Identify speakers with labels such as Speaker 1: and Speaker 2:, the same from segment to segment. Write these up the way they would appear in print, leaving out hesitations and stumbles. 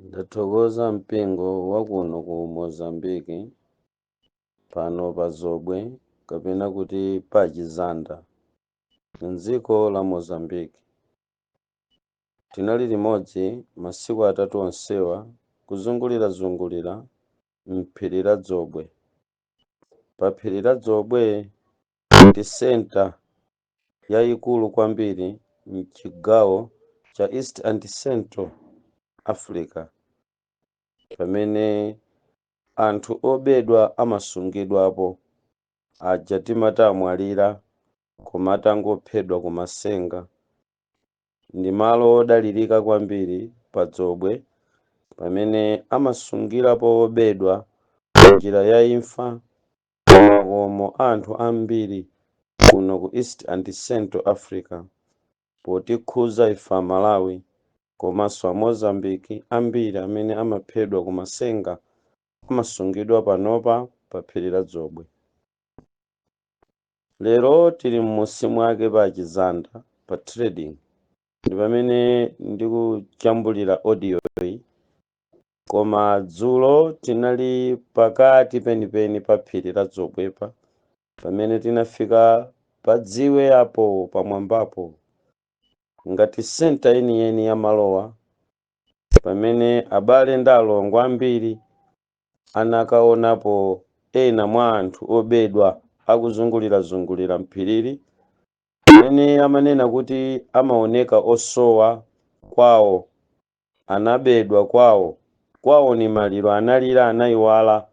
Speaker 1: Ndathokoza mpingo wakuno ku Mozambique pano pa Zobwe kapena kuti pa Chizanda m'dziko la Mozambique. Tinali limodzi masiku atatu onsewa kuzungulira m'phiri la Zobwe. Pa phiri la Zobwe ndi senta yayikulu kwambiri m'chigawo cha East and Central Africa, pamene anthu obedwa amasungidwapo aja timati amwalira koma atangophedwa kumasenga. Ndi malo odalirika kwambiri pa Zobwe pamene amasungirapo obedwa njira ya imfa makomo anthu ambiri kuno ku East and Central Africa, potikhuza ife Malawi komanso a Mozambique ambiri amene amaphedwa kumasenga amasungidwa panopa pa phiri la Zobwe. Lero tili m'musi mwake pa Chizanda pa trading, ndi pamene ndikuchambulira audio iyi, koma dzulo tinali pakati penipeni pa phiri la Zobwepa pamene tinafika pa dziwe apo pamwambapo ngati senta yeniyeni ya malowa, pamene abale ndi alongo ambiri anakaonapo ena mwa anthu obedwa akuzungulira mphirili, pamene amanena kuti amaoneka osowa kwawo, anabedwa kwawo ni maliro, analira, anayiwala,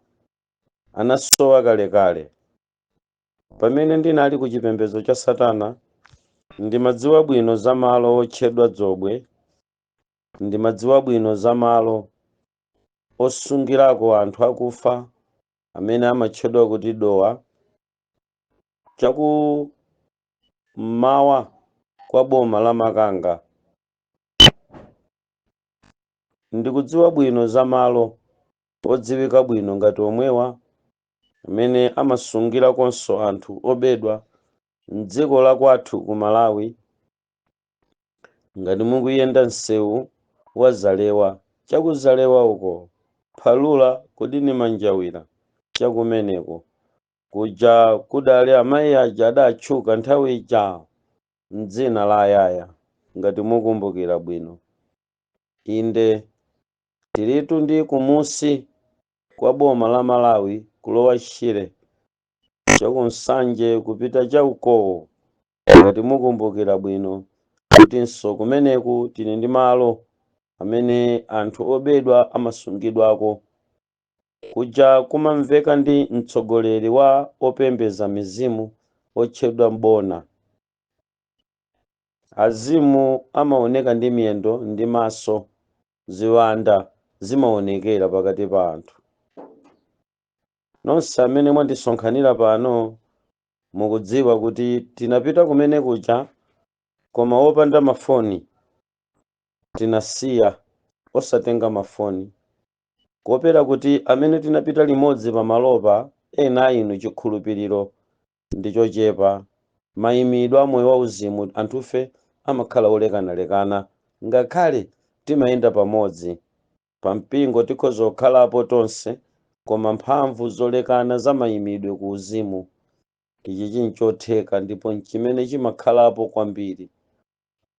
Speaker 1: anasowa kalekale. Pamene ndinali ku chipembedzo cha Satana ndimadziwa bwino za malo otchedwa Zobwe, ndimadziwa bwino za malo osungirako anthu akufa amene amatchedwa kuti dowa, chakummawa kwa boma la Makanga. Ndikudziwa bwino za malo odziwika bwino ngati omwewa amene amasungirakonso anthu obedwa m'dziko la kwathu ku Malawi. Ngati mukuyenda msewu wa Zalewa, chakuzalewa uko Phalula kudini Manjawira, chakumeneko kuja kudali amayi aja adatchuka nthawi ija m'dzina la Ayaya, ngati mukumbukira bwino. Inde tilitu ndi kumusi kwa boma la Malawi kulowa Shire, chakunsanje kupita chaukowo, ngati mukumbukira bwino kutinso kumeneku tili ndi malo amene anthu obedwa amasungidwako. Kuja kumamveka ndi mtsogoleri wa opembeza mizimu otchedwa Mbona. Azimu amaoneka ndi miyendo ndi maso, ziwanda zimaonekera pakati pa anthu. Nonse amene mwandisonkhanira pano mukudziwa kuti tinapita kumene kuja koma wopanda mafoni, tinasiya osatenga mafoni, kopera kuti amene tinapita limodzi pa malopa ena inu chikhulupiriro ndi chochepa, mayimidwe a moyo wauzimu anthufe amakhala olekanalekana ngakhale timayenda pamodzi pa mpingo, tikhoza kukhalapo tonse koma mphamvu zolekana za mayimidwe ku uzimu ichi chinchotheka ndipo chimene chimakhalapo kwambiri.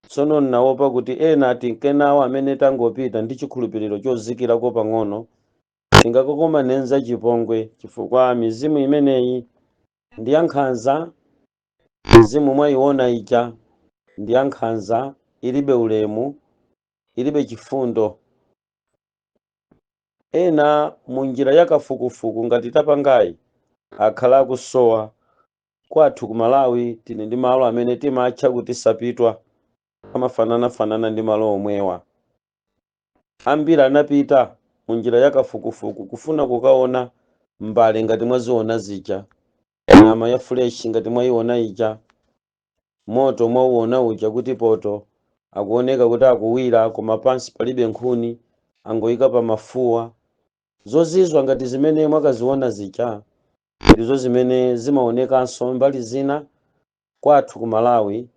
Speaker 1: Tsono nnaopa kuti ena atinkenawo amene tangopita ndi chikhulupiriro chozikirako pang'ono tingakokomanenza chipongwe, chifukwa mizimu imeneyi ndi yankhanza. Mizimu mwayiona ija ndi yankhanza, ilibe ulemu, ilibe chifundo. Ena munjira yakafukufuku ngati tapangayi akhala akusowa. Kwathu ku Malawi tili ndi malo amene timatcha kuti sapitwa, amafananafanana ndi malo omwewa. Ambiri anapita munjira yakafukufuku kufuna kukaona mbale ngati mwaziona zija, nyama ya fresh ngati mwayiona ija, moto mwauona uja kuti poto akuoneka kuti akuwira koma pansi palibe nkhuni, angoyika pa mafuwa. Zozizwa ngati zimene mwakaziona zija ndizo zimene zimaonekanso mbali zina kwathu ku Malawi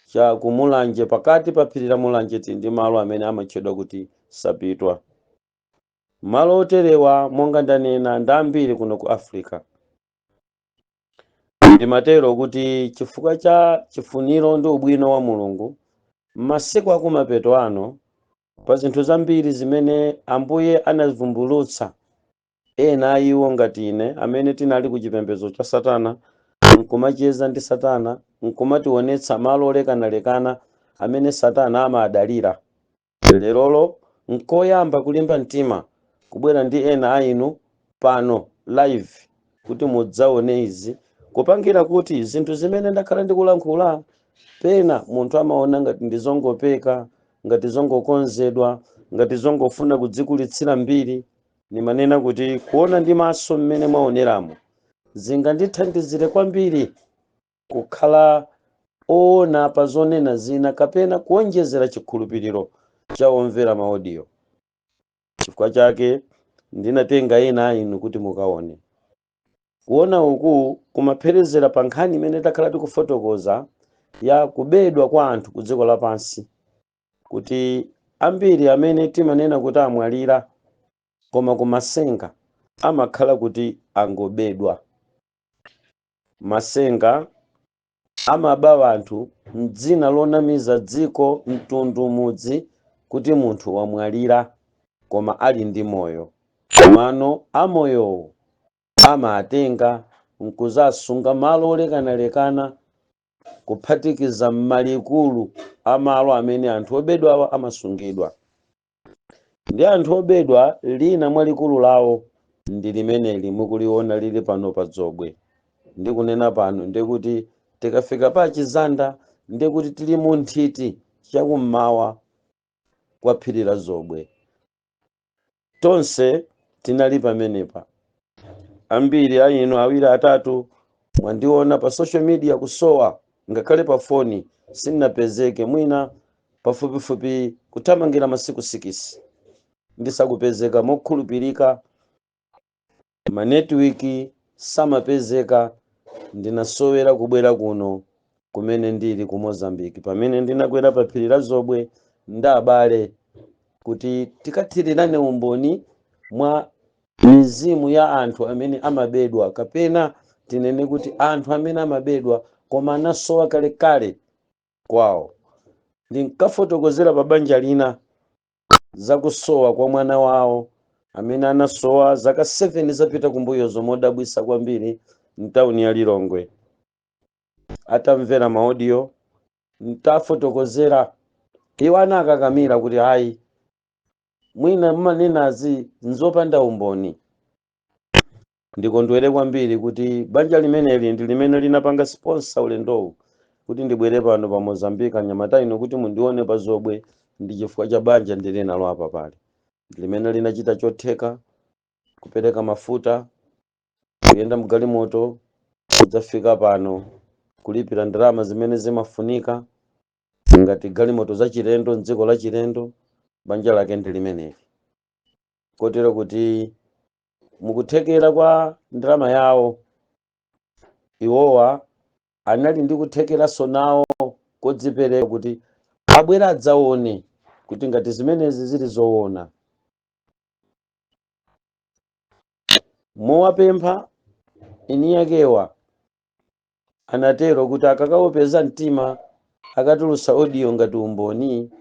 Speaker 1: cha kumulanje, pakati pa phiri la Mulanje tili ndi malo amene amatchedwa kuti sapitwa. malo oterewa monga ndanena ndi ambiri kuno ku Africa. Ndimatero kuti chifukwa cha chifuniro ndi ubwino wa Mulungu m'masiku akumapeto ano pa zinthu zambiri zimene Ambuye anazivumbulutsa, ena iwo ngati ine amene tinali ku chipembedzo cha Satana nkumacheza ndi Satana, nkumationetsa malo olekanalekana amene Satana amadalira. Lerolo nkoyamba kulimba mtima kubwera ndi ena a inu pano live kuti mudzaone izi, kupangira kuti zinthu zimene ndakhala ndikulankhula pena munthu amaona ngati ndizongopeka, ngati zongokonzedwa, ngati zongofuna kudzikulitsira mbiri. Nimanena kuti kuona ndi maso mmene mwaoneramo zingandithandizire kwambiri kukhala oona pa zonena zina kapena kuonjezera chikhulupiriro cha omvera maaudio. Chifukwa chake ndinatenga ena a inu kuti mukaone. Kuona uku kumapherezera pa nkhani imene takhala tikufotokoza ya kubedwa kwa anthu ku dziko lapansi, kuti ambiri amene timanena kuti amwalira koma kumasenga amakhala kuti angobedwa. Masenga amaba anthu mdzina lonamiza dziko, mtundu, mudzi kuti munthu wamwalira koma ali ndi moyo. Komano amoyowo amatenga nkuzasunga malo olekanalekana, kuphatikiza m'malikulu amalo amene anthu obedwa amasungidwa. Ndi anthu obedwa lina mwa likulu lawo ndi limeneli mukuliona lili pano pa Dzobwe. Ndikunena pano ndikuti tikafika pa Chizanda ndikuti tili mu nthiti chakummawa kwa phiri la Dzobwe. Tonse tinali pamenepa. Ambiri a inu awiri atatu mwandiona pa social media kusowa, ngakhale pa foni sinnapezeke, mwina pafupifupi kuthamangira masiku 6 ndisakupezeka mokhulupirika, manetiwiki samapezeka. Ndinasowera kubwera kuno kumene ndili ku Mozambique. Pamene ndinakwera pa phiri la Dzobwe ndabale kuti tikathirirane umboni mwa mizimu ya anthu amene amabedwa, kapena tinene kuti anthu amene amabedwa koma anasowa kalekale kwawo. Ndinkafotokozera pa banja lina zakusowa kwa mwana wawo amene anasowa zaka 7 zapita kumbuyo zomodabwisa kwambiri mtawuni ya Lilongwe. Atamvera maaudio ntafotokozera, iwo anakakamira kuti hayi mwina mmanenazi nzopanda umboni. Ndikondwere kwambiri kuti banja limeneli ndi limene linapanga sponsor ulendowu kuti ndibwere pano pa Mozambique anyamata ino kuti mundione pa Dzobwe. Ndi chifukwa cha banja ndili nalo apa pale, limene linachita chotheka kupereka mafuta, kuyenda mgalimoto kudzafika pano, kulipira ndalama zimene zimafunika ngati galimoto za chilendo mdziko la chilendo. Banja lake ndi limeneli, kotero kuti mukuthekera kwa ndalama yawo iwowa anali ndi kuthekeranso nawo kodzipereka kuti abwera adzaone kuti ngati zimenezi zili zoona. Mowapempha ini yakewa anatero kuti akakaopeza mtima akatulusa audio ngati umboni,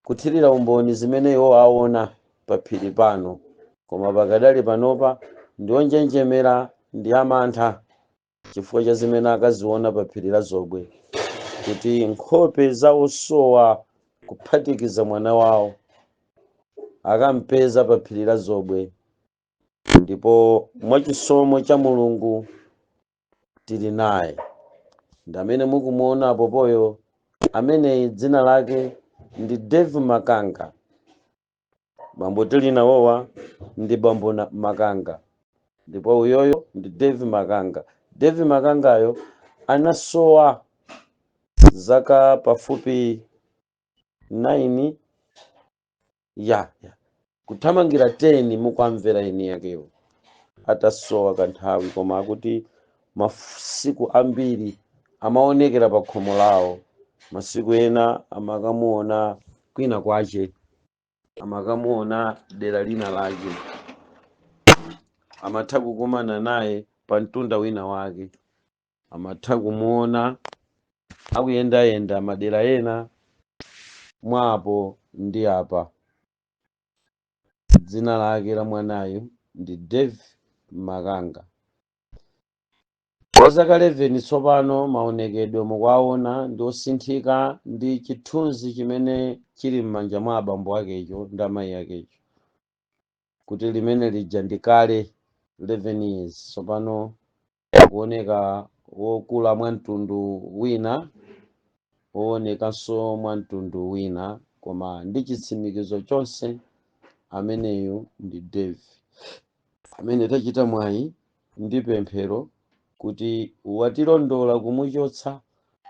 Speaker 1: kuthirira umboni zimene iwo aona pa phiri pano. Koma pakadali panopa ndionjenjemera ndi amantha chifukwa cha zimene akaziona pa phiri la Dzobwe, kuti nkhope za osowa kuphatikiza mwana wawo akampeza pa phiri la Dzobwe. Ndipo mwachisomo cha Mulungu tili naye, ndi amene mukumuona apopoyo, amene dzina lake ndi Dave Makanga. Bambo tili nawowa ndi Bambo Makanga, ndipo uyoyo ndi Dave Makanga. Dave Makangayo anasowa zaka pafupi 9 kuthamangira 10 mukwamvera ini yakewo atasowa kanthawi, koma akuti masiku ambiri amaonekera pa khomo lawo, masiku ena amakamuona kwina kwache amakamuona dera lina lake, amatha kukumana naye pa mtunda wina wake, amatha kumuona akuyendayenda madera ena mwapo ndi apa. Dzina lake la mwanayo ndi Dave Makanga. Kwa zaka 11 tsopano maonekedwe mukuwaona ndi osinthika ndi chithunzi chimene chili m'manja mwa abambo akecho ndi amayi akecho, kuti limene lija ndi kale 11 years tsopano akuoneka wokula mwa mtundu wina, woonekanso mwa mtundu wina, koma ndi chitsimikizo chonse ameneyu ndi Dave, amene tachita mwayi ndi pemphero kuti watilondola kumuchotsa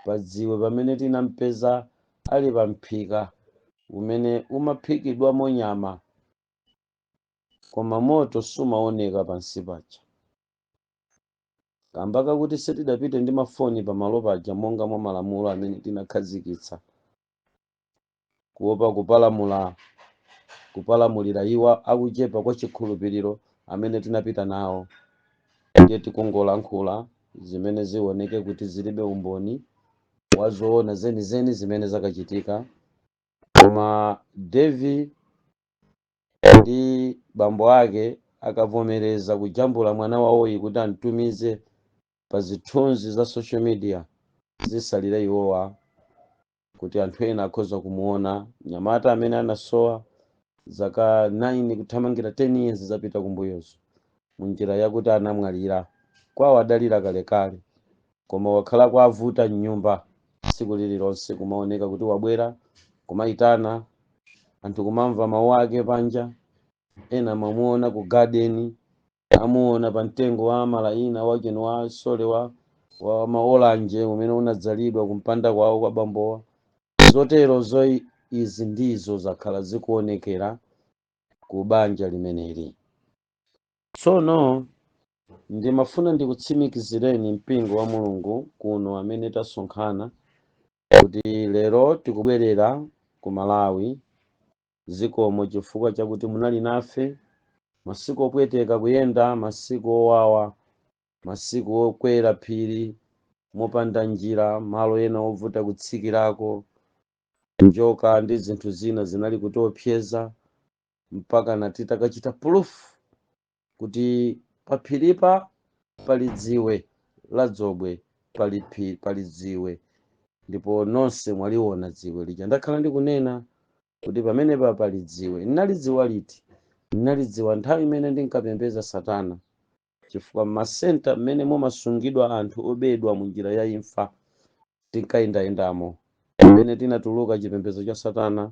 Speaker 1: pa dziwe pamene tinampeza ali pa mphika umene umaphikidwamo nyama koma moto sumaoneka pansi paja. Kamba kakuti sitidapite ndi mafoni pamalo paja monga mwa malamulo amene tinakhazikitsa, kuopa kupalamulira iwo akuchepa kwa chikhulupiriro amene tinapita nawo, ndiye tikungolankhula zimene zioneke kuti zilibe umboni wazoona zenizeni zimene zakachitika. Koma Devi ndi bambo ake akavomereza kujambula mwana wawoyi kuti amtumize pa zithunzi za social media, zisalira iwowa kuti anthu ena akhoza kumuona nyamata amene anasowa zaka 9 kuthamangira 10 years zapita kumbuyozo munjira yakuti anamwalira kwawo, adalira kalekale, koma wakhala kwavuta mnyumba tsiku lililonse kumaoneka kuti wabwera kumayitana anthu kumamva mawu ake panja, ena mamuona ku garden, amuona pa mtengo wa malaina wakeno wa sole wa maolanje umene unadzalidwa kumpanda kwawo kwa bambowa. Zotero izi ndizo zakhala zikuonekera ku banja limeneli. Tsono ndimafuna ndikutsimikizireni mpingo wa Mulungu kuno amene tasonkhana kuti lero tikubwerera ku Malawi zikomo chifukwa chakuti munali nafe masiku opweteka kuyenda, masiku owawa, masiku okwera phiri mopanda njira, malo ena ovuta kutsikirako, njoka ndi zinthu zina zinali kutiopseza, mpaka nati takachita proof kuti paphiripa pali dziwe la Dzobwe, pali dziwe, ndipo nonse mwaliona dziwe lija. Ndakhala ndikunena kuti pamene pali dziwe, ndinalidziwa liti? Ndinalidziwa nthawi imene ndinkapembedza Satana, chifukwa m'masenta mmene mumasungidwa anthu obedwa mu njira ya imfa tinkayendayendamo. Mmene tinatuluka chipembedzo cha Satana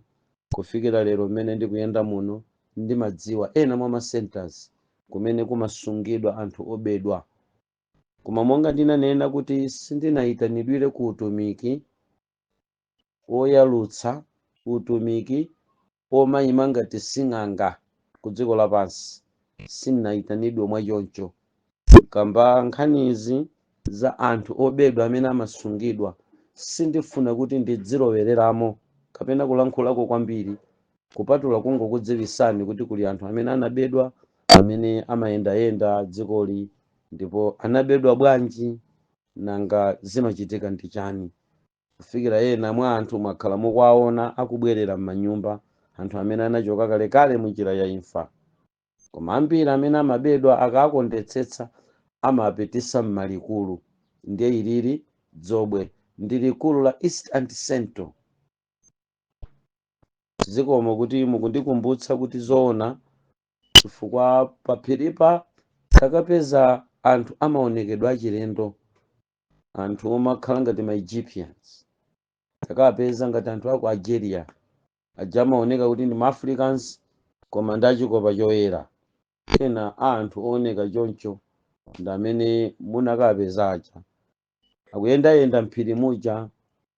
Speaker 1: kufikira lero mmene ndikuyenda muno, ndimadziwa ena mwa macenters kumene kumasungidwa anthu obedwa. Koma monga ndinanena kuti sindinayitanidwire ku utumiki oyalutsa, utumiki omayima ngati sing'anga ku dziko lapansi, sindinayitanidwe mwachoncho. Kamba nkhanizi za anthu obedwa amene amasungidwa sindifuna kuti ndidzilowereramo kapena kulankhulako kwambiri, kupatula kungokudziwisani kuti kuli anthu amene anabedwa, amene amayendayenda dzikoli, ndipo anabedwa bwanji, nanga zimachitika ndi chani, kufikira ena mwa anthu mwakhala mukuwaona akubwerera m'manyumba, anthu amene anachoka kalekale munjira ya imfa. Koma ambiri amene amabedwa akakondetsetsa amapitisa m'malikulu, ndiye ilili Dzobwe ndi likulu la East and Central. Zikomo kuti mukundikumbutsa kuti zoona, chifukwa paphiripa takapeza anthu amaonekedwa achilendo, anthu omakhala ngati ma Egyptians, takapeza ngati anthu aku Algeria aja amaoneka kuti ndi ma-Africans koma ndi achikopa choyera. Ena anthu ooneka choncho ndi amene munakapeza aja akuyendayenda mphiri muja,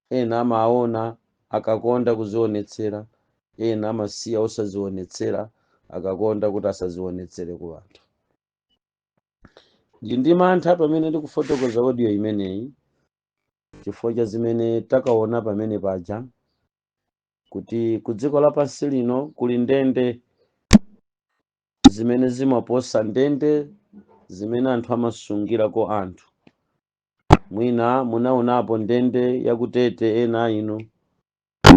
Speaker 1: ena amaona akakonda kuzionetsera, ena amasiya osazionetsera akakonda kuti asazionetsere ku anthu. Ndi mantha pamene ndikufotokoza audio imeneyi chifukwa cha zimene takaona pamene paja, kuti ku dziko lapansi lino kuli ndende zimene zimaposa ndende zimene anthu amasungirako anthu. Mwina munaonapo ndende yakutete ena ino,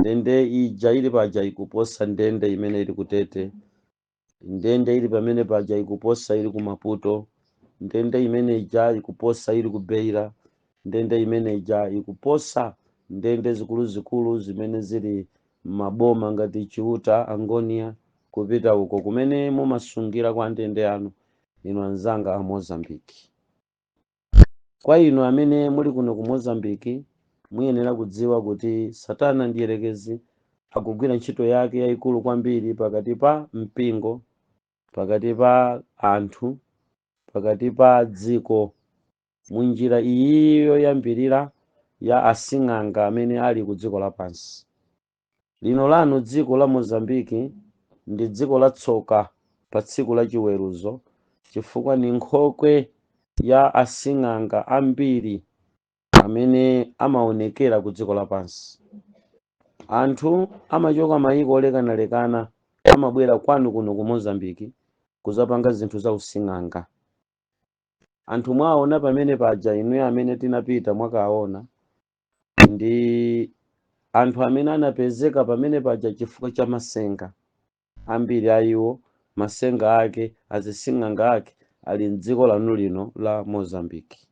Speaker 1: ndende ija ili paja ikuposa ndende imene ili kutete, ndende ili pamene paja ikuposa ili ku Maputo, ndende imene ija ikuposa ili ku Beira, ndende imene ija ikuposa ndende zikuluzikulu zimene zili maboma ngati Chiuta, Angonia, kupita uko kumene mumasungira kwa ndende anu inu anzanga a Mozambiki. Kwa inu amene muli kuno ku Mozambiki, muyenera kudziwa kuti Satana ndi Mdierekezi akugwira ntchito yake yayikulu kwambiri pakati pa mpingo, pakati pa anthu, pakati pa dziko, munjira iyi yoyambirira ya asing'anga amene ali ku dziko lapansi. Lino lanu dziko la Mozambiki ndi dziko la tsoka pa tsiku la chiweruzo, chifukwa ni nkhokwe ya asing'anga ambiri amene amaonekera ku dziko lapansi. Anthu amachoka mayiko olekanalekana amabwera kwanu kuno ku Mozambiki kuzapanga zinthu za using'anga. Anthu mwaona pamene paja inuyo amene tinapita mwakaona, ndi anthu amene anapezeka pamene paja chifukwa cha masenga. Ambiri ayiwo masenga ake azising'anga ake ali mdziko lanu lino la Mozambiki.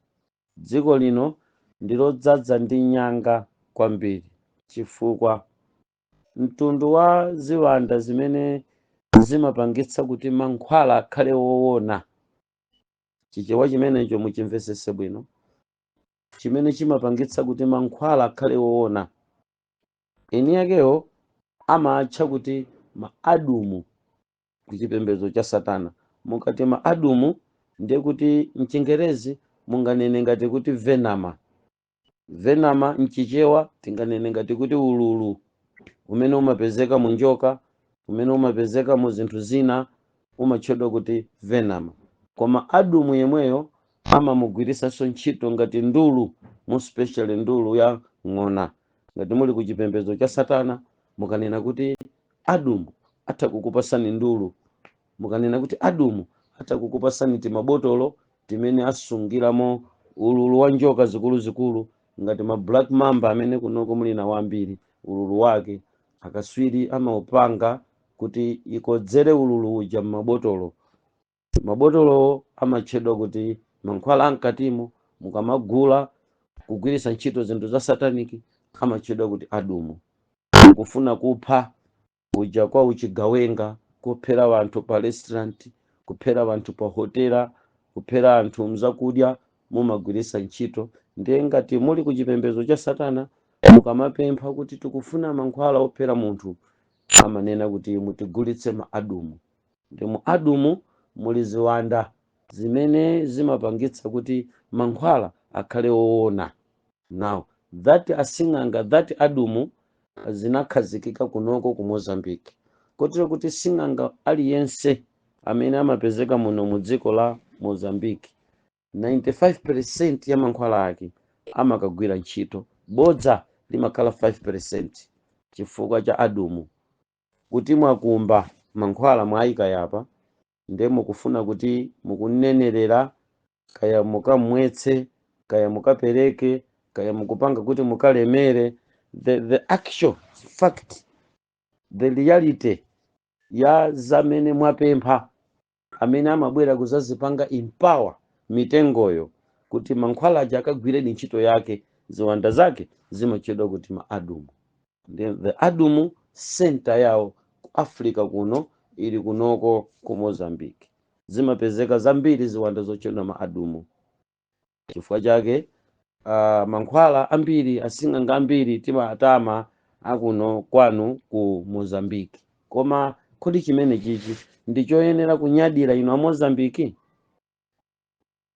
Speaker 1: Dziko lino ndilodzaza ndi nyanga kwambiri, chifukwa mtundu wa ziwanda zimene zimapangitsa kuti mankhwala akhale woona. Chichewa chimenecho muchimvesese bwino, chimene chimapangitsa kuti mankhwala akhale woona, eni yakewo amatcha kuti maadumu kuchipembedzo cha Satana. Mukati maadumu ndiye kuti mchingerezi munganene ngati kuti venama. Venama mchichewa tinganene ngati kuti ululu umene umapezeka mu njoka, umene umapezeka mu zinthu zina umatchedwa kuti venama. Koma adumu yemweyo amamugwirisanso ntchito ngati ndulu, mu special ndulu ya ng'ona. Ngati muli ku chipembedzo cha Satana mukanena kuti adumu atha kukupasani ndulu, mukanena kuti adumu atha kukupasani timabotolo timene asungiramo ululu wa njoka zikuluzikulu ngati ma black mamba amene kunoko muli nawo ambiri. Ululu wake akaswiri amaupanga kuti ikodzere ululu uja m'mabotolo. Mabotolo amatchedwa kuti mankhwala ankatimo, mukamagula kugwiritsa ntchito zinthu za sataniki amatchedwa kuti adumu. Kufuna kupha uja kwa uchigawenga, kuphera wanthu pa restaurant, kuphera wanthu pa hotela, kuphera anthu mzakudya, mumagwiritsa ntchito. Ndiye ngati muli ku chipembedzo cha Satana mukamapempha kuti tikufuna mankhwala ophera munthu, amanena kuti mutigulitse maadumu. Ndi mu adumu muli ziwanda zimene zimapangitsa kuti mankhwala akhale woona. Now that asing'anga, that adumu zinakhazikika kunoko ku Mozambiki, kotero kuti sing'anga aliyense amene amapezeka muno mu dziko la Mozambiki 95% ya mankhwala ake amakagwira ntchito. Bodza limakhala 5% chifukwa cha adumu. Kuti mwakumba mankhwala mwayika yapa, ndiye mukufuna kuti mukunenerera, kaya mukamwetse, kaya mukapereke, kaya mukupanga kuti mukalemere. The actual fact, the reality ya zamene mwapempha, amene amabwera kuzazipanga empower mitengoyo kuti mankhwala aja akagwire ntchito yake, ziwanda zake zimatchedwa kuti maadumu. The adumu center yawo ku Africa kuno ili kunoko ku Mozambiki. Zimapezeka zambiri ziwanda zotchedwa maadumu. Chifukwa chake mankhwala ambiri, asing'anga ambiri timatama akuno kwanu ku Mozambiki. Koma kodi chimene chichi ndichoyenera kunyadira inu a Mozambiki?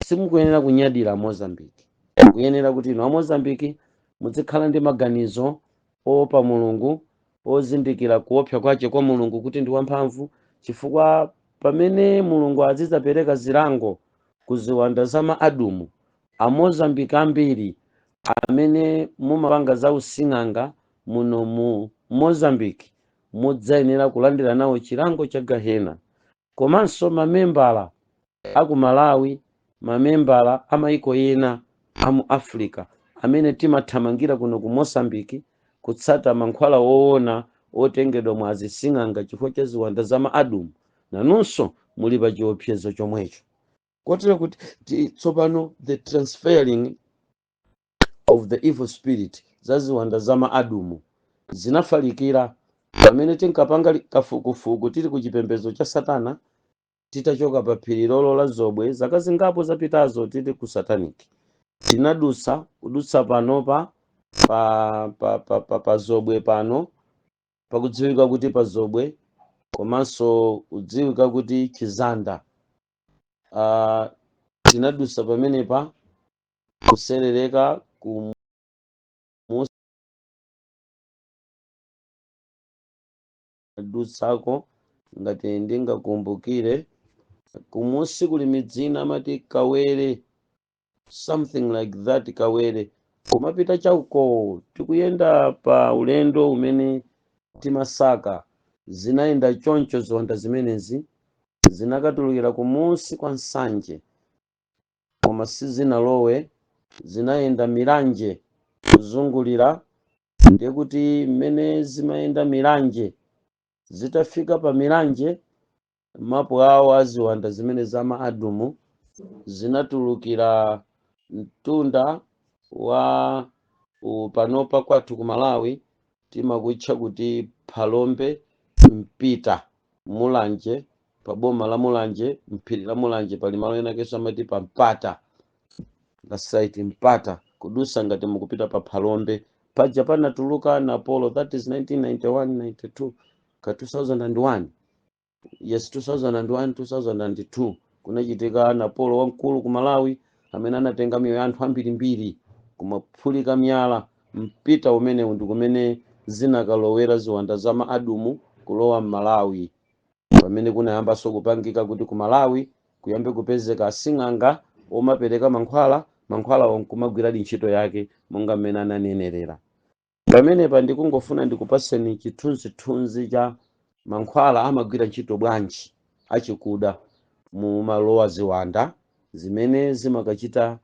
Speaker 1: Simukuyenera kunyadira a Mozambiki. Kuyenera kuti inu a Mozambiki muzikhala ndi maganizo opa Mulungu, ozindikira kuopsa kwace kwa Mulungu kuti ndi wamphamvu, chifukwa pamene Mulungu azidzapereka zilango ku ziwanda za maadumu, a Mozambiki ambiri amene mumapanga za using'anga muno mu Mozambique mudzayenera kulandira nawo chilango cha gahena. Komanso mamembala aku Malawi, mamembala amaiko ena amu Africa amene timathamangira kuno ku Mozambique kutsata mankhwala woona otengedwa mwa azising'anga chifukwa cha ziwanda za maadumu, nanunso muli pa chiopsezo chomwecho. Kotero kuti tsopano the transferring of the evil spirit za ziwanda za maadumu zinafalikira pamene tinkapanga kafukufuku tili ku chipembedzo cha Satana, titachoka pa phiri lolo la Zobwe zaka zingapo zapitazo tili ku Satanic. Kudutsa panopa pa Zobwe pano pakudziwika kuti pa Zobwe, komanso kudziwika kuti Chizanda. Tinadutsa pamenepa kuserereka ku dutsako ngati ndingakumbukire kumusi kuli midzina amati Kawere, something like that. Kawere kumapita chauko tikuyenda pa ulendo umene timasaka, zinayenda choncho ziwanda zimenezi zinakatulukira kumusi kwa Nsanje, koma sizinalowe, zinayenda Miranje kuzungulira. Ndiye kuti mmene zimayenda Miranje, zitafika pa Miranje, mapo awo aziwanda zimene za maadumu zinatulukira mtunda wa panopa kwathu ku Malawi timakutcha kuti Phalombe Mpita Mulanje, pa boma la Mulanje, mphiri la Mulanje pali malo ena kenso amati pa Mpata, la site Mpata, kudusa ngati mukupita pa Phalombe paja panatuluka na Apollo, that is 1991 92 ka 2001. Yes, 2001 2002 kunachitika na Apollo wamkulu ku Malawi amene anatenga miyoyo ya anthu ambirimbiri kumaphulika miyala. Mpita umene ndi kumene zinakalowera ziwanda za maadumu kulowa Malawi, pamene kunayambanso kupangika kuti ku Malawi kuyambe kupezeka asing'anga omapereka mankhwala onkumagwiradi ntchito yake monga mmene ananenerera. Pamenepa ndikungofuna ndikupaseni chithunzithunzi cha mankhwala amagwira ntchito bwanji achikuda mu malowa ziwanda zimene zimakachita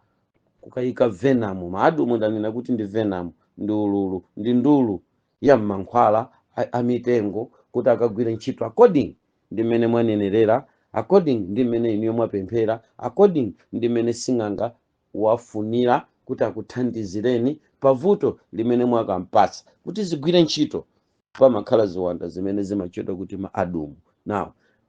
Speaker 1: kukayika venom. Maadumu ndanena kuti ndi venom, ndi ululu, ndi ndulu ya mankhwala amitengo kuti akagwira ntchito according ndi mmene mwanenerera, according ndi mmene iniyo mwapemphera, according ndi mmene sing'anga wafunira kuti akuthandizireni pavuto limene mwakampatsa kuti zigwire ntchito. Pamakhala ziwanda zimene zimachedwa kuti maadumu. Now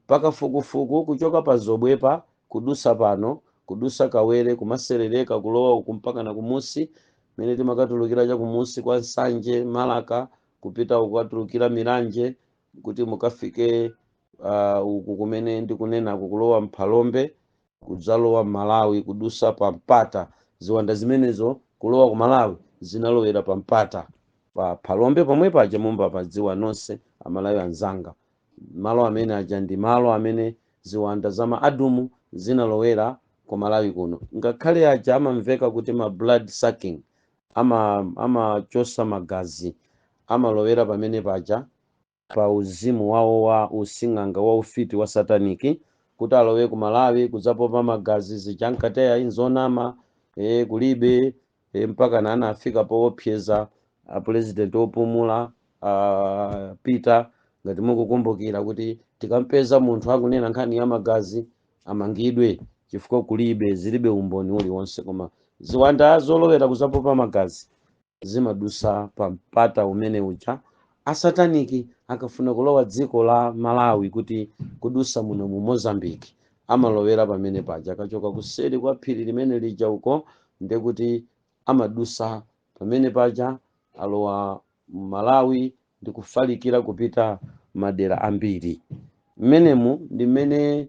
Speaker 1: pakafukufuku kuchoka pa Zobwepa kudusa pano, kudusa Kawere, kumaserereka kulowa uku mpaka na kumusi mene timakatulukira cha kumusi kwa Nsanje Malaka, kupita ukatulukira Miranje kuti mukafike uku kumene ndikunena kukulowa Mphalombe, kudzalowa Malawi kudusa pa Mpata. Ziwanda zimenezo kulowa ku Malawi zinalowera pa Mpata pa Phalombe pomwe paja mumba padziwa nonse amalawi anzanga. Malo amene aja ndi malo amene ziwanda za maadumu zinalowera ku Malawi kuno. Ngakhale aja amamveka kuti ma blood sucking, amachosa magazi, amalowera pamene paja pa uzimu wawo wa using'anga wa ufiti wa Sataniki kuti alowe ku Malawi kudzapopa magazi zichankateya inzonama kulibe mpaka na anafika poopseza president opumula Peter. Ngati mukukumbukira kuti tikampeza munthu akunena nkhani ya magazi amangidwe chifukwa kulibe, zilibe umboni uliwonse, koma ziwanda zolowera kuzapopa magazi zimadusa pa mpata umene uja asataniki akafuna kulowa dziko la Malawi kuti kudusa muno mu Mozambique amalowera pamene paja, akachoka kuseri kwa phiri limene lija uko ndekuti amadusa pamene paja alowa Malawi ndi kufalikira kupita madera ambiri. Mmenemu ndi mmene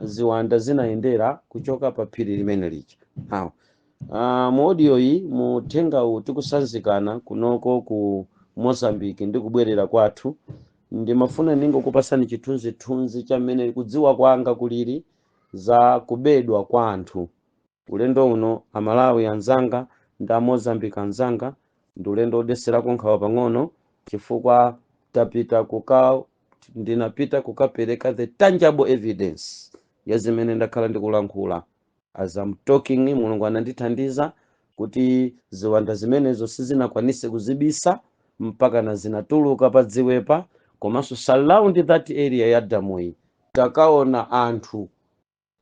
Speaker 1: ziwanda zinayendera kuchoka pa phiri limene lija. Mu audio iyi muthenga tikusanzikana kunoko ku Mozambique ndi kubwerera kwathu, ndimafuna ndingokupasani chithunzithunzi cha mmene kudziwa kwanga kuliri za kubedwa kwa anthu. Ulendo uno amalawi anzanga ndi Mozambique anzanga ndi ulendo odeserako nkhawa pang'ono, chifukwa ndinapita kukapereka the tangible evidence ya zimene ndakhala ndikulankhula. As I'm talking, Mulungu anandithandiza kuti ziwanda zimenezo sizinakwanise kuzibisa mpaka na zinatuluka pa dziwepa, komanso surround that area ya damuyi takaona anthu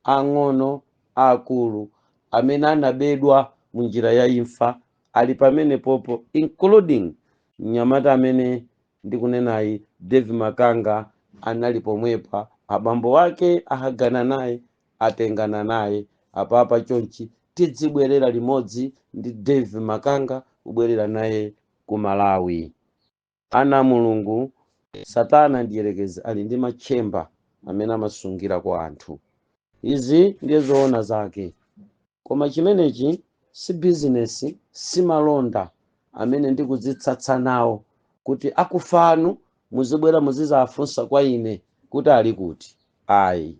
Speaker 1: ang'ono akulu amene anabedwa munjira ya imfa ali pamene popo, including mnyamata amene ndikunenayi Dave Makanga anali pomwepa, abambo wake ahagana naye, atengana naye apapa. Chonchi tidzibwerera limodzi ndi Dave Makanga kubwerera naye ku Malawi. Ana Mulungu, Satana ndiyerekezi ali ndi machemba amene amasungira kwa anthu. Izi ndiye zoona zake, koma chimenechi si business, si malonda amene ndikudzitsatsa nawo kuti akufanu muzibwera muzizafunsa kwa ine kuti ali kuti. Ayi,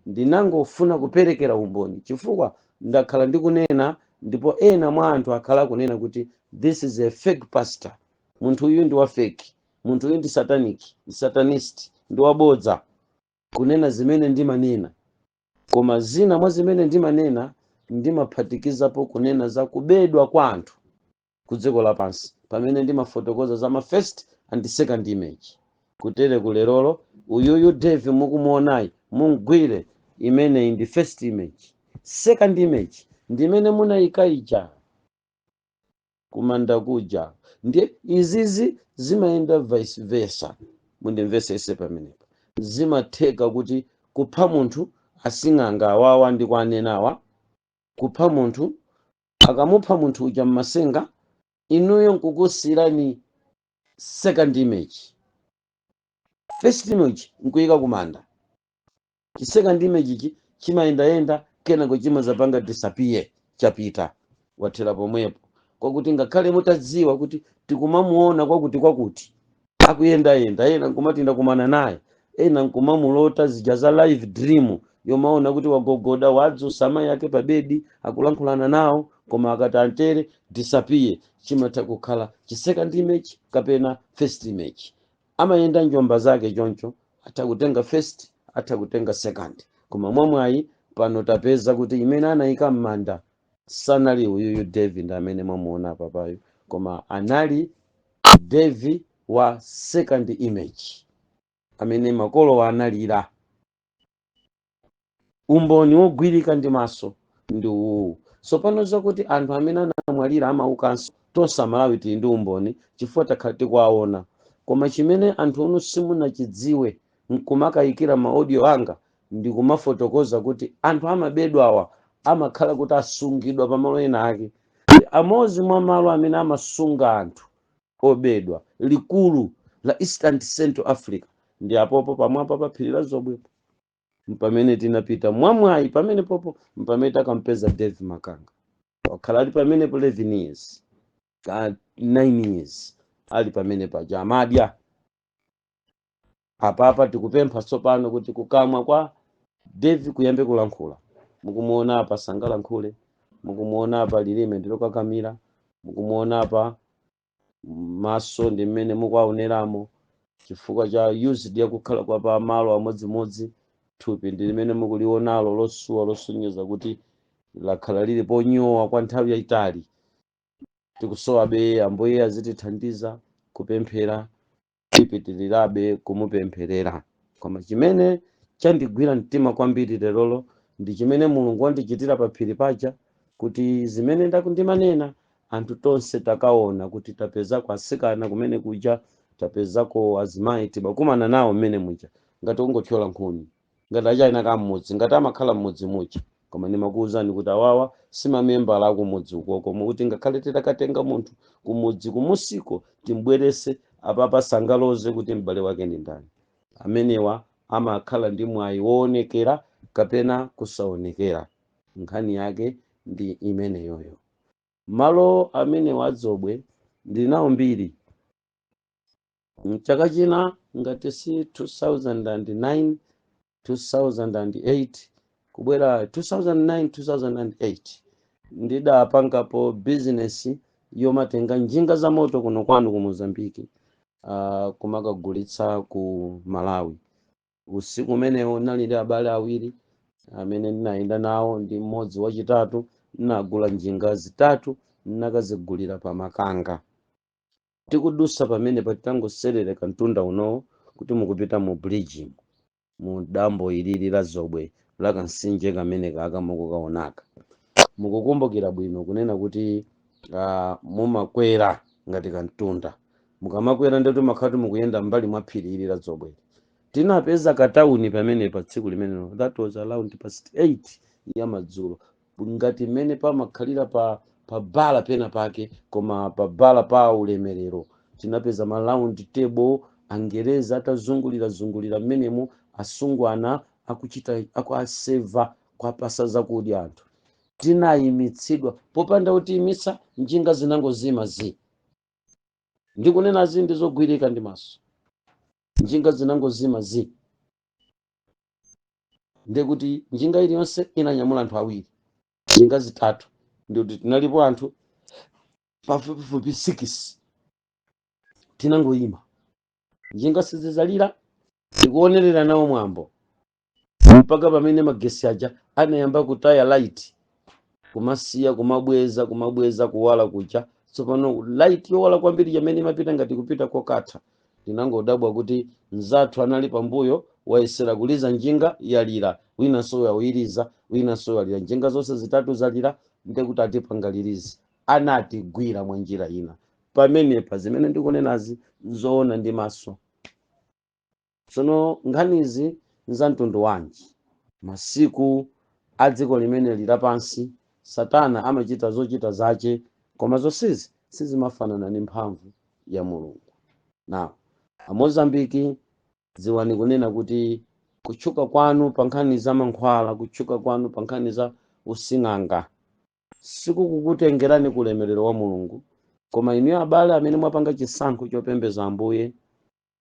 Speaker 1: ndinangofuna kuperekera umboni chifukwa ndakhala ndikunena, ndipo ena mwa anthu akhala kunena kuti this is a fake pastor, munthu uyu ndi wa fake, munthu uyu ndi satanic, ndi satanist, ndi wabodza kunena zimene ndimanena. Koma zina mwa zimene ndimanena ndimaphatikizapo kunena za kubedwa kwa anthu ku dziko lapansi, pamene ndimafotokoza za ma first and second image. Kutere kulerolo uyuyu Dave mukumuonayi mungwire, imeneyi ndi first image. Second image ndimene munayika ija kumanda kuja, ndiye izizi zimayenda vice versa. Mundimvesese pamenepa, zimatheka kuti kupha munthu asing'anga awawa ndi kwanenawa, kupha munthu akamupha munthu uja mmasenga, inuyo nkukusirani second image. First image nkuyika kumanda, chi second image ichi chimayendayenda kenako chimazapanga disappear, chapita, wathera pomwepo. Kwakuti ngakhale mutadziwa kuti tikumamuona kwakuti akuyendayenda, ena nkumati ndakumana naye, ena nkumamulota zija za live dream yomaona kuti wagogoda wadzusa amayi ake pa bedi akulankhulana nawo, koma akati antere disappear, chimatha kukhala chi second image kapena first image. Amayenda njomba zake choncho, atakutenga first, atakutenga second. Koma mwamwayi pano tapeza kuti imene anayika m'manda sanali uyuyu David amene mwamuona papayo, koma anali David wa second image amene makolo wa analira. Umboni wogwirika ndi maso ndi uwu. So pano zakuti anthu amene anamwalira amaukanso, tonse Amalawi tili ndi umboni chifukwa takhala tikuwaona. Koma chimene anthu unu simunachidziwe nkumakayikira ma audio anga ndikumafotokoza kuti anthu amabedwa awa amakhala kuti asungidwa pamalo ena ake. Amodzi mwa malo amene amasunga anthu obedwa likulu la Eastern Central Africa ndi apopo pamwapa pa phiri la Zobwepo, mpamene tinapita mwamwayi pamene popo mpamene takampeza Dave Makanga. Wakhala ali pamene po 11 years, 9 years ali pamene paja amadya. Apapa tikupempha tsopano kuti kukamwa kwa Dave kuyambe kulankhula. Mukumuona apa sangalankhule, mukumuona apa lilime ndilokakamira, mukumuona apa maso ndi mmene mukuwaoneramo chifukwa cha used ya kukhala kwa pa malo amodzimodzi. Thupi ndi limene mukulionalo losuwa losonyeza kuti lakhala lili ponyowa kwa nthawi yayitali. Tikusowabe Ambuye azitithandiza kupemphera, tipitirirabe kumupempherera. Koma chimene chandigwira mtima kwambiri lerolo ndi chimene Mulungu wandichitira pa phiri paja, kuti zimene ndimanena anthu tonse takaona kuti tapezako asikana kumene kuja, tapezako azimayi tibakumana nawo mmene muja, ngati ungothyola nkhuni, ngati achayina kam'mudzi, ngati amakhala m'mudzi muja. Koma ndimakuwuzani kuti awawa simamembala akumudzi uko, koma kuti ngakhale titakatenga munthu kumudzi kumusiko timbwerese apapa sangaloze kuti m'bale wake ndi ndani. Amenewa amakhala ndi mwayi woonekera kapena kusaonekera. Nkhani yake ndi imeneyoyo. Malo amene wadzobwe ndinawo mbiri. Mchaka china ngati si 2009, 2008, kubwera 2009, 2008 ndidapangapo business yomatenga njinga za moto kuno kwanu ku Mozambiki. kumakagulitsa ku Malawi. Usiku umenewo ndinali ndi abale awiri amene ndinayenda nawo ndi mmodzi wachitatu, ndinagula njinga zitatu ndinakazigulira pa makanga. Tikudusa pamene patitangoserereka mtunda unowo kuti mukupita mu bridge mu dambo ilili la Zobwe la kansinje kamene mukukaonaka. Mukukumbukira bwino kunena kuti mumakwera ngati kamtunda, mukamakwera ndeti makhati mukuyenda mbali mwa phiri ili la Zobwe. Tinapeza katauni pamene pa tsiku limenelo, that was around past 8 ya madzulo, ngati mmene pamakhalira pa bala pena pake, koma pa bala pa ulemerero. Tinapeza ma round table, Angereza atazungulira mmenemo, asungwana akuchita akuaseva kwapasa zakudya anthu. Tinayimitsidwa popanda kuti imisa, njinga zinangozima zi. Ndikunena zi ndizogwirika ndi maso. Njinga zinangozima zi. Ndekuti njinga iliyonse inanyamula anthu awiri, njinga zitatu, ndikuti tinalipo anthu pafupifupi 6 tinangoyima. Njinga sizizalira, ndikuonerera nawo mwambo mpaka pamene magesi aja anayamba kutaya light, kumasiya kumabweza kuwala kucha. Tsopano light yowala kwambiri yamene imapita ngati kupita kokatha. Ndinangodabwa kuti mzathu anali pambuyo wayesera kuliza njinga yalira, winanso yawiriza, winanso yalira, njinga zonse zitatu zalira. Ndekuti atipangalirizi anatigwira mwa njira ina. Pamenepa zimene ndikunenazi nzoona ndi maso. Tsono nkhanizi nza mtundu wanji. Masiku a dziko limene lapansi, Satana amachita zochita zace, koma zonsezi sizimafanana ndi mphamvu ya Mulungu. Now, Amozambiki dziwani kunena kuti kutchuka kwanu pa nkhani za mankhwala, kutchuka kwanu pa nkhani za using'anga, sikukukutengerani kulemerero wa Mulungu, koma inu abale amene mwapanga chisankho chopembeza Ambuye,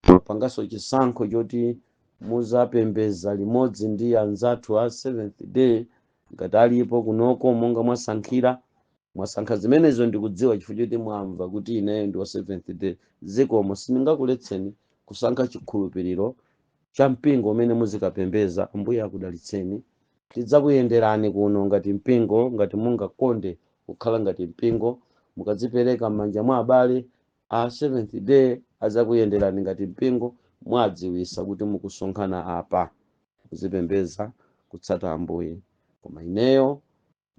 Speaker 1: mwapanganso chisankho choti muzapembeza limodzi ndi anzathu a Seventh Day, ngati alipo kunoko monga mwasankha zimenezo. Ndikudziwa chifukwa choti mwamva kuti ineyo ndi wa Seventh Day. Zikomo sindingakuletseni kusankha chikhulupiriro cha mpingo umene muzikapembeza. Ambuye akudalitseni, tidzakuyenderani kuno ngati mpingo, ngati mungakonde kukhala ngati mpingo, mukadzipereka m'manja mwa abale a Seventh Day, adzakuyenderani ngati mpingo, mwadziwisa kuti mukusonkhana apa kuzipembeza kutsata Ambuye. Koma ineyo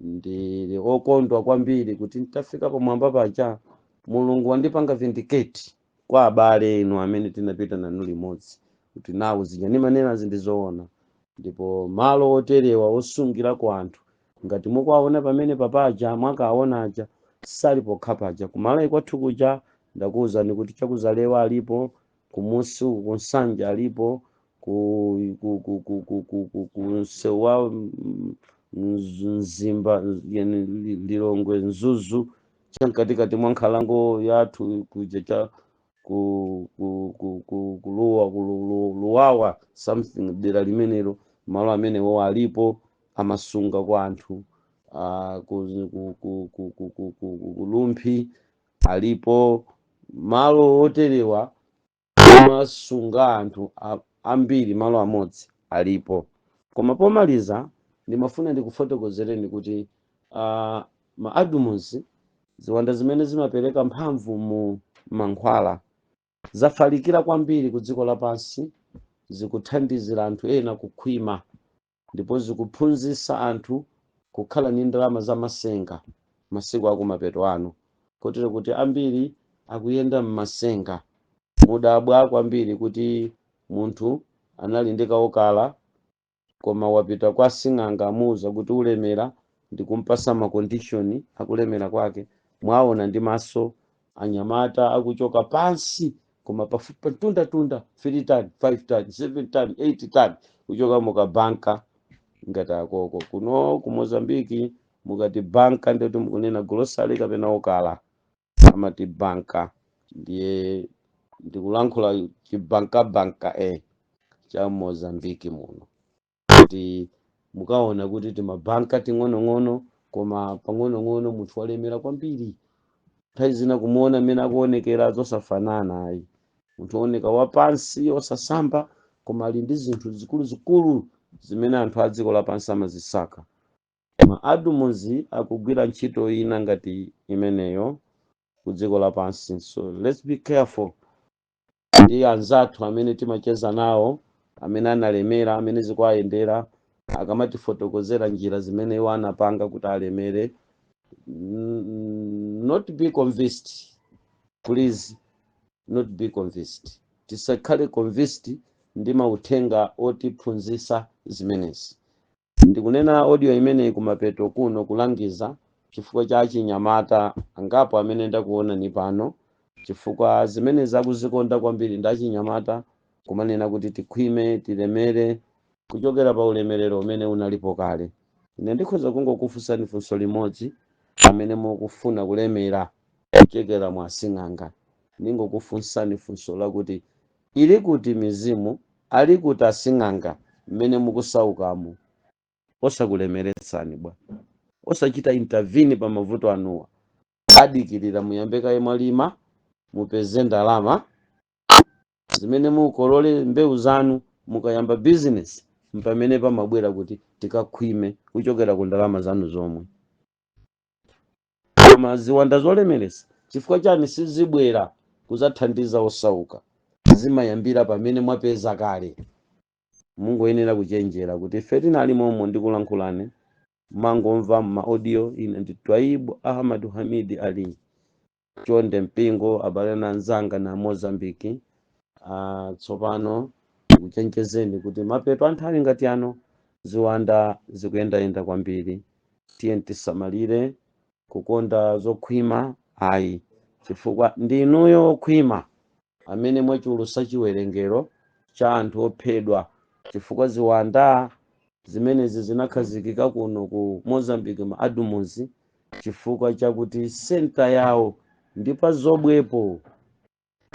Speaker 1: ndili okondwa kwambiri kuti nditafika pamwamba paja. Mulungu wandipanga vindicate kwa abale inu amene tinapita nanu limodzi, kuti nawo zija ndimanena zindizoona. Ndipo malo oterewa osungira kwa anthu, ngati mukuwaona pamene papaja mwakaona aja, sali pokha paja. Kumalayi kwathu kuja ndakuwuzani kuti chakuzalewa alipo, kumusi kunsanja alipo, kusewa mzimba Lilongwe Nzuzu, chamkatikati mwa nkhalango yathu kuja cha Luwawa something dera limenelo. Malo amenewo alipo amasunga kwa anthu. Kulumphi alipo malo oterewa amasunga anthu ambiri, malo amodzi alipo. Koma pomaliza ndimafuna ndikufotokozereni kuti ma-ADUMS, ziwanda zimene zimapereka mphamvu mu mankhwala, zafalikira kwambiri ku dziko lapansi, zikuthandizira anthu ena kukhwima, ndipo zikuphunzitsa anthu kukhala ndi ndalama za masenga masiku akumapeto ano, kotero kuti ambiri akuyenda m'masenga. Mudabwa kwambiri kuti munthu anali ndi kaokala, koma wapita kwa sing'anga amuwuza kuti ulemera, ndikumpasa makondishoni akulemera kwake. Mwaona ndi maso anyamata akuchoka pansi, koma pafupi tunda 3 tani 5 tani 7 tani 8 tani kuchoka mukabanka ngati akoko. Kuno ku Mozambiki mukati banka ndeti mukunena grocery kapena okala, amati banka. Ndiye ndikulankhula chibanka cha Mozambiki muno, kuti mukaona kuti timabanka ting'onong'ono, koma pang'onong'ono munthu walemera kwambiri. Nthawi zina kumuona amene akuonekera zosafanana ayi. munthu wooneka wapansi osasamba koma ali ndi zinthu zikuluzikulu zimene anthu a dziko lapansi amazisaka. Ma Adults akugwira ntchito ina ngati imeneyo ku dziko lapansi. So let's be careful ndi anzathu amene timacheza nawo amene analemera amene zikuayendera akamatifotokozera njira zimene iwo anapanga kuti alemere. Not be convinced, please, not be convinced. Tisakhale convinced ndi mauthenga otiphunzitsa zimenezi. Ndikunena audio imeneyi kumapeto kuno kulangiza chifukwa cha achinyamata angapo amene ndakuona ni pano, chifukwa zimene zakuzikonda kwambiri ndi achinyamata kumanena kuti tikhwime tilemere kuchokera pa ulemerero umene unalipo kale. Ine ndikhoza kungokufunsani funso limodzi amene mukufuna kulemera kuchokera mwa asing'anga. Ningokufunsani funso lakuti ili kuti mizimu ali kuti asing'anga mmene mukusaukamo osakulemeretsani bwa, osachita intervene pa mavuto anuwa, adikirira muyambe kaye mwalima mupeze ndalama zimene mukolole mbewu zanu mukayamba business mpamene pamabwera kuti tikakhwime kuchokera ku ndalama zanu zomwe. Koma ziwanda zolemeresa chifukwa chani sizibwera kuzathandiza osauka, zimayambira pamene mwapeza kale. Mungoyenera kuchenjera kuti ife tinali momwe ndikulankhulani mangomva ma audio. Ine ndi Twaibu Ahmad Hamid Ali, chonde mpingo abale na anzanga na Mozambiki. Tsopano kuchenjezeni kuti mapeto anthali ngati ano ziwanda zikuyendayenda kwambiri. Tiye tisamalire kukonda zokhwima ayi, chifukwa ndi inuyo okhwima amene mwachulusa chiwerengero cha anthu ophedwa, chifukwa ziwanda zimenezi zinakhazikika kuno ku Mozambique ma Adults chifukwa chakuti senta yawo ndi pa zobwepo.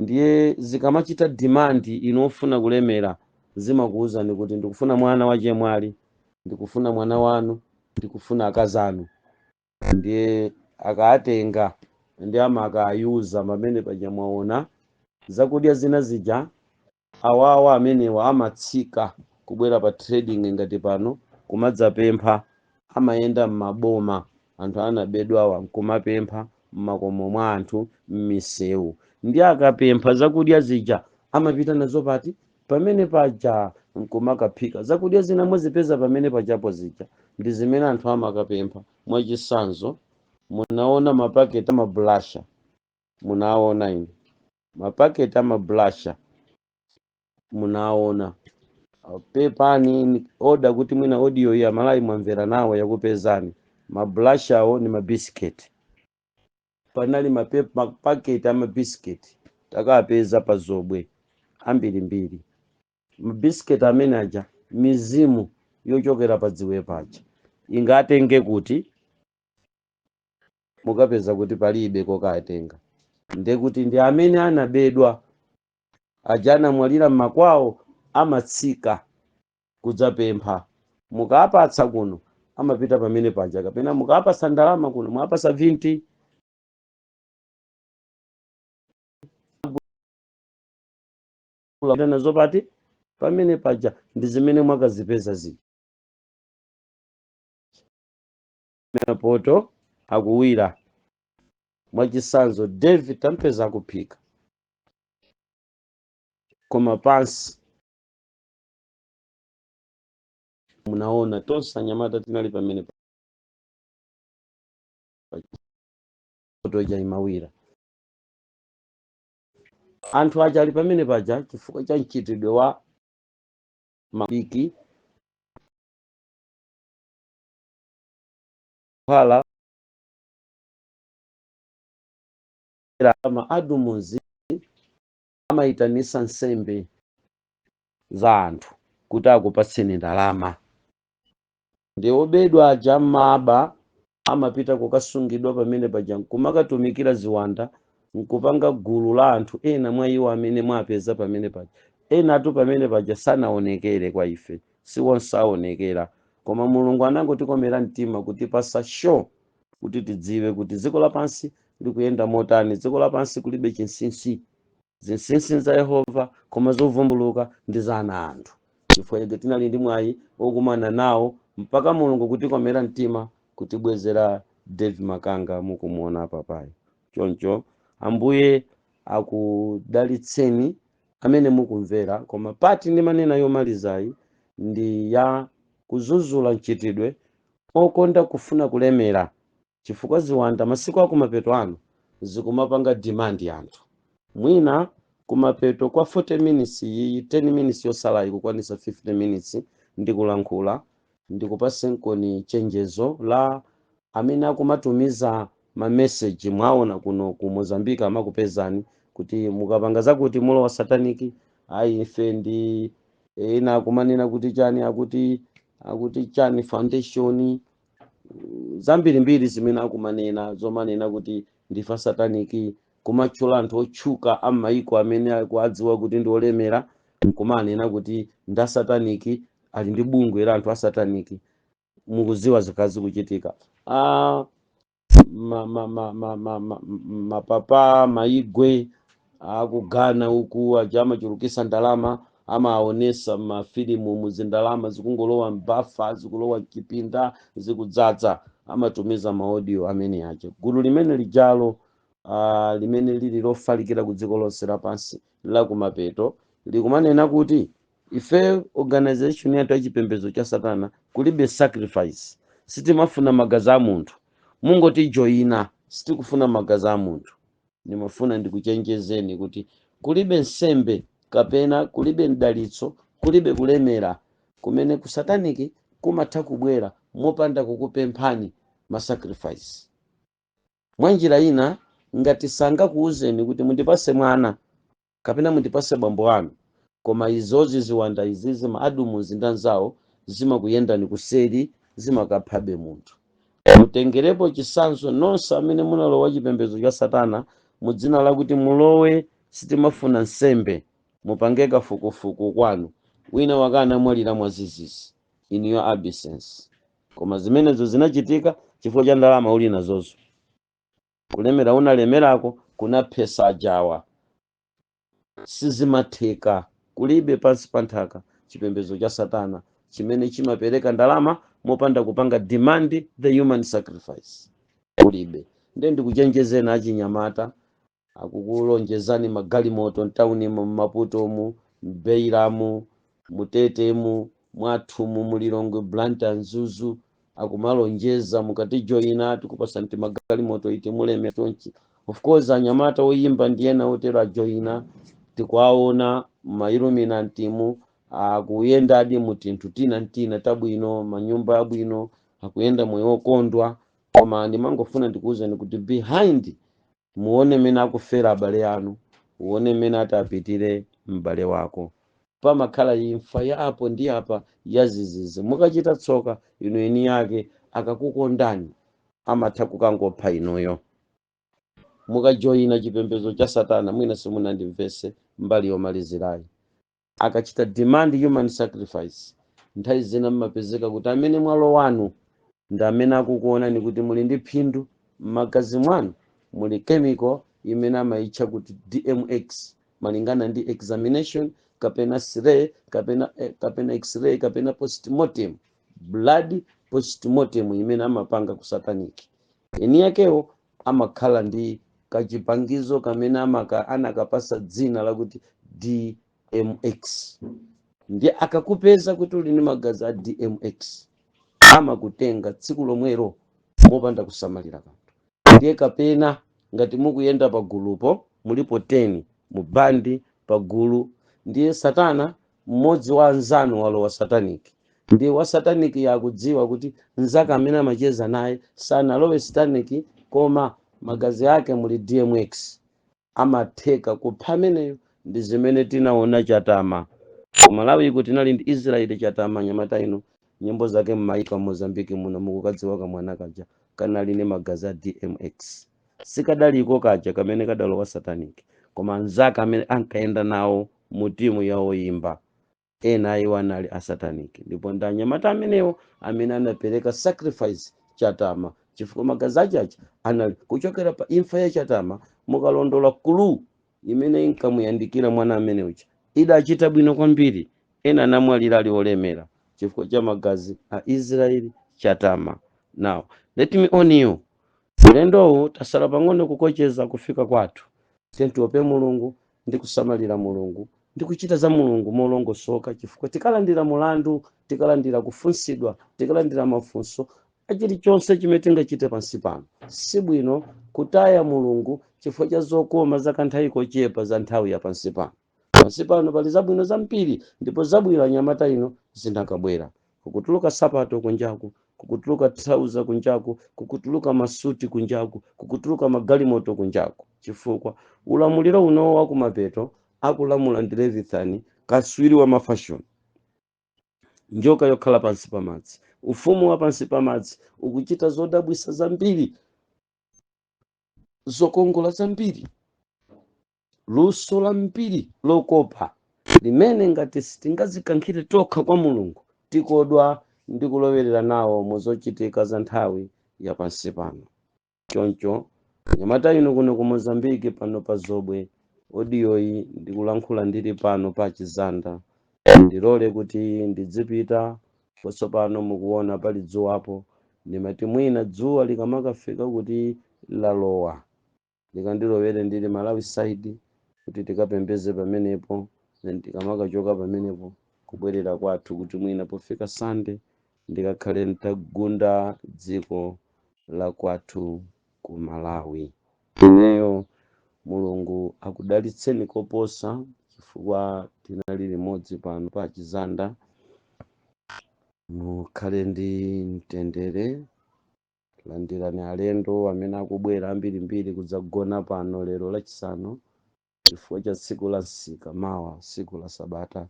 Speaker 1: Ndiye zikamachita demand inofuna kulemera zimakuwuzani kuti ndikufuna mwana wachemwali, ndikufuna mwana wanu, ndikufuna akazanu. Ndiye akaatenga ndi amakayuza pamene paja mwaona zakudya zina zija awawa amenewa amatsika kubwera pa trading ngati pano kumadzapempha, amayenda m'maboma anthu anabedwawa nkumapempha m'makomo mwa anthu m'misewu. Ndi akapempha zakudya zija amapita nazo pati pamene paja nkumakaphika. Zakudya zina mwazipeza pamene pajapo zija ndi zimene anthu amakapempha. Mwachisanzo munaona mapaketi amablasha, munaona ine mapaketi amablasha, munaona pepani oda kuti mwina audio ya malai mwamvera nawo yakupezani. Mablasha awo ni mabisiketi, panali mapaketi amabisiketi takapeza pa zobwe ambirimbiri. Mabisiketi amene aja mizimu yochokera pa dziwe paja ingatenge kuti mukapeza kuti palibe kokatenga, ndekuti ndi amene anabedwa aja anamwalira m'makwawo amatsika kudzapempha. Mukapatsa kuno amapita pamene paja, kapena mukapasa ndalama kuno mwapasa 20 nazo pati pamene paja ndi zimene mwakazipeza zija. Poto akuwira mwachisanzo David tampeza akuphika koma pansi munaona tonse anyamata tinali pamene poto ja imawira. Anthu aja ali pamene paja chifukwa cha mchitidwe wa mapiki phala ma Adults amaitanisa nsembe za anthu kuti akupatseni ndalama. Ndi obedwa aja m'maba amapita kukasungidwa pamene paja nkumakatumikira ziwanda nkupanga gulu la anthu ena mwa iwo amene mwapeza pamene paja. Ena atu pamene paja sanaonekere kwa ife, si wonse aonekera, koma Mulungu anangotikomera mtima kuti pasa show kuti tidziwe kuti dziko lapansi likuyenda motani, dziko lapansi kulibe chinsinsi. zinsinsi za Yehova koma zovumbuluka ndi za ana anthu. Chifukwa chake tinali ndi mwayi okumana nawo mpaka Mulungu kutikomera mtima kutibwezera David Makanga mukumuona apapayi. Choncho Ambuye akudalitseni amene mukumvera, koma pati ndi manena yomalizayi ndi ya kuzuzula mchitidwe okonda kufuna kulemera, chifukwa ziwanda masiku akumapeto ano zikumapanga demand anthu. Mwina kumapeto kwa 40 minutes iyi 10 minutes yosalayi kukwanisa 50 minutes ndikulankhula ndikupase nkoni chenjezo la amene akumatumiza mameseji mwaona kuno ku Mozambique amakupezani kuti mukapanga zakuti mulowa sataniki ayi ife ndi ena akumanena kuti chani akuti chani foundation zambirimbiri zimene akumanena zomanena kuti ndifa sataniki kumatchula anthu otchuka amaiko amene akuadziwa kuti ndi olemera nkumanena kuti nda sataniki ali ndi bungwe la anthu asataniki. Mukuziwa zikazi kuchitika mapapa maigwe akugana uku aja amachulukisa ndalama amaonesa mafilimu muzindalama zikungolowa mbafa zikulowa chipinda zikudzadza amatumiza maaudio amene aja. Gulu limene lijalo limene lili lofalikira ku dziko lonse lapansi la kumapeto likumanena kuti ife organization yathu ya chipembedzo cha Satana kulibe sacrifice, sitimafuna magazi a munthu, mungoti joina, sitikufuna magazi a munthu. Nimafuna ndikuchenjezeni kuti kulibe nsembe kapena kulibe mdalitso, kulibe kulemera kumene ku sataniki kumatha kubwera mopanda kukupemphani masacrifice. Mwanjira ina ngati sangakuuzeni kuti mundipase mwana kapena mundipase bambo anu, koma izozi ziwanda izizi maadumu zinda nzawo zimakuyendani kuseri zimakaphabe munthu. Mutengerepo chisanzo nonse amene munalowa chipembedzo cha Satana mudzina lakuti mulowe sitimafuna nsembe, mupange kafukufuku kwanu, wina wakana mwalira mwazizizi in your absence. Koma zimenezo zinachitika chifukwa cha ndalama uli nazozo. Kulemera unalemerako kunaphesa ajawa sizimatheka. Kulibe pansi panthaka chipembedzo cha Satana chimene chimapereka ndalama mopanda kupanga demand the human sacrifice. Kulibe. Ndiye ndikuchenjezeni achinyamata akukulonjezani magalimoto ntawuni mu Maputo mu Beira mu Mutete mu Mwathu mu Mulilongwe Blantyre Nzuzu akumalonjeza mukati joina tikupasa nti magalimoto iti muleme tonchi. Of course anyamata oyimba ndiyena otera joina tikwaona Illuminati mu akuyenda adi mutinthu tina tabwino manyumba abwino akuyenda moyo okondwa. Koma ndimangofuna ndikuwuzeni kuti behind muone mene akufera abale anu, uone mene atapitire m'bale wako, pamakhala imfa ya apo ndi apa yazizizi. Mukachita tsoka ino eni yake akakukondani amatha kukangopha inoyo. Mukajoyina chipembedzo cha Satana mwina simunandimvese mbali yomalizirayi akachita demand human sacrifice, nthawi zina mmapezeka kuti amene mwalo wanu ndi amene akukuonani kuti muli ndi phindu m'magazi mwanu, muli chemical imene amayitcha kuti DMX malingana ndi examination kapena x-ray kapena x-ray kapena postmortem blood postmortem imene amapanga ku sataniki. Eni yakewo amakhala ndi kachipangizo kamene anakapasa dzina lakuti DMX. Ndiye akakupeza kuti uli ndi magazi a DMX amakutenga tsiku lomwero mopanda kusamalira kanthu. Ndiye kapena ngati mukuyenda pa gulupo mulipo 10 mubandi pa gulu, ndiye Satana mmodzi wa anzanu walowa sataniki, ndiye wa sataniki yakudziwa kuti nzaka amene amacheza naye sanalowe sataniki koma magazi ake muli DMX, amatheka kupha ameneyo. Ndi zimene tinaona Chatama kumalawi kuti tinali ndi Israeli Chatama nyamata ino nyimbo zake mmaika Mozambique muno mukukadziwa kamwana kaja kanali ne magazi a DMX. Sikadaliko kaja kamene kadalowa sataniki koma nzaka amene ankaenda nawo mu timu yawo yimba ena iwo anali asataniki. Ndipo ndanyamata amenewo amene anapereka sacrifice Chatama chifukwa magazi achacha anali kuchokera pa imfa ya Chatama. Mukalondola kulu imene inkamuyandikira mwana amene uja idachita bwino kwambiri. Ena anamwalira ali olemera chifukwa cha magazi a Israeli chatama. Now let me on you, ulendowu tasala pang'ono kukocheza kufika kwathu. Tiope Mulungu ndi kusamalira Mulungu ndi kuchita za Mulungu molongosoka, chifukwa tikalandira mulandu, tikalandira kufunsidwa, tikalandira mafunso achilichonse chimene tingachite pansi pano, si bwino kutaya Mulungu chifukwa cha zokoma za kanthawi kochepa za nthawi ya pansi pano. Pansi pano pali zabwino zambiri, ndipo zabwino anyamata ino zinakabwera, kukutuluka sapato kunjaku, kukutuluka trouser kunjaku, kukutuluka masuti kunjaku, kukutuluka magalimoto kunjaku, chifukwa ulamuliro uno wa kumapeto akulamula ndi Levithani, kaswiri wa mafashoni, njoka yokhala pansi pamadzi. Ufumu wa pansi pamadzi ukuchita zodabwisa zambiri, zokongola zambiri, luso la mbiri lokopa limene ngati sitingazikankhire tokha kwa Mulungu tikodwa ndi kulowerera nawo muzochitika za nthawi ya pansi pano. Choncho nyamata ino kuno ku Mozambiki pano pa Zobwe, odiyoyi ndikulankhula ndili pano pa Chizanda, ndilole kuti ndidzipita poso pano mukuona pali dzuwapo. Ndimati mwina dzuwa likamakafika kuti lalowa likandilowere ndili Malawi side kuti tikapembeze pamenepo, ndikamakachoka pamenepo kubwerera kwathu kuti mwina pofika Sunday ndikakhale ntagunda dziko la kwathu ku Malawi. Ineyo Mulungu akudalitseni koposa chifukwa tinali limodzi pano pa Chizanda. Mukhale ndi mtendere, landirani alendo amene akubwera ambirimbiri kudzagona pano lero lachisanu chifukwa cha tsiku la nsika, mawa tsiku la Sabata,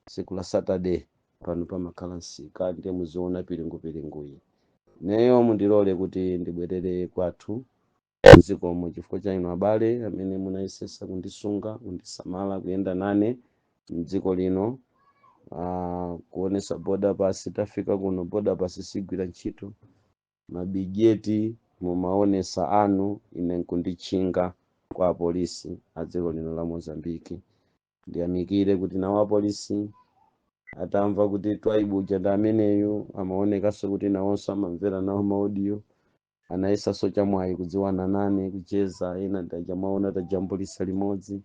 Speaker 1: tsiku la Saturday pano pamakhala nsika, ndiye muziona pilingupilinguyi. Neyo mundilole kuti ndibwerere kwathu zikomo chifukwa cha inu abale amene munayesesa kundisunga, kundisamala, kuyenda nane mdziko lino. Kuonesa boda pasi tafika kuno, boda pasi sigwira ntchito, mabijeti mumaonesa anu, ine nkundichinga kwa apolisi a dziko lino la Mozambiki. Ndiyamikire kuti nawo apolisi atamva kuti twaibuja ndi ameneyo amaonekanso kuti nawonso amamvera nawo maaudio, anayesaso chamwayi kudziwana nane kucheza, ena ndajamaona tajambulisa limodzi.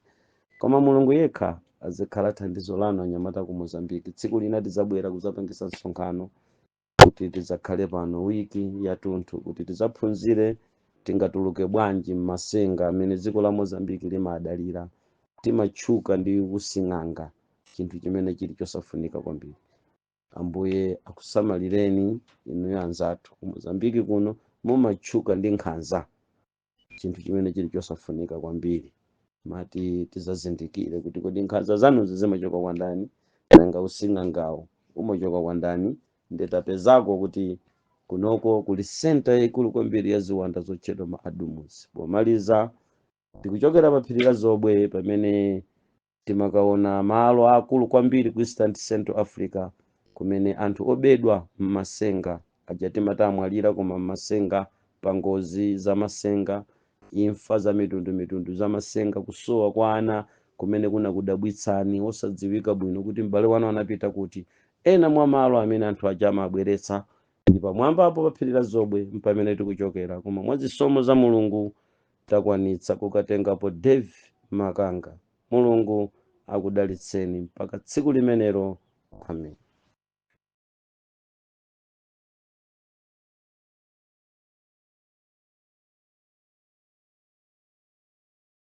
Speaker 1: Koma Mulungu yekha azikhala thandizo lanu anyamata ku Mozambiki. Tsiku lina tidzabwera kudzapangisa msonkhano kuti tidzakhale pano wiki yatunthu kuti tidzaphunzire tingatuluke bwanji m'masenga amene dziko la Mozambiki limadalira, timatchuka ndi kusing'anga, chinthu chimene chili chosafunika kwambiri. Ambuye akusamalireni inuyo anzathu ku Mozambiki kuno, mumatchuka ndi nkhanza, chinthu chimene chili chosafunika kwambiri. Mati tizazindikire kuti kodi nkhanza zanuzi zimachoka kwa ndani, nanga using'angawo umachoka kwa ndani. Nditapezako kuti kunoko kuli senta yaikulu kwambiri ya ziwanda zotchedwa ma Adumuzi. Pomaliza tikuchokera pa phiri la Zobwe pamene timakaona malo akulu kwambiri ku Eastern Central Africa, kumene anthu obedwa m'masenga aja timatamwalira koma m'masenga, pa ngozi za masenga, imfa za mitundu za masenga, kusowa kwa ana kumene kuna kudabwitsani osadziwika bwino kuti m'bale wanu anapita kuti. Ena mwa malo amene anthu aja amabweretsa ndi pamwamba apo pa phiri la Zobwe mpamene tikuchokera, koma mwazisomo za Mulungu takwanitsa kukatengapo Dave Makanga. Mulungu akudalitseni mpaka tsiku limenero. Amen.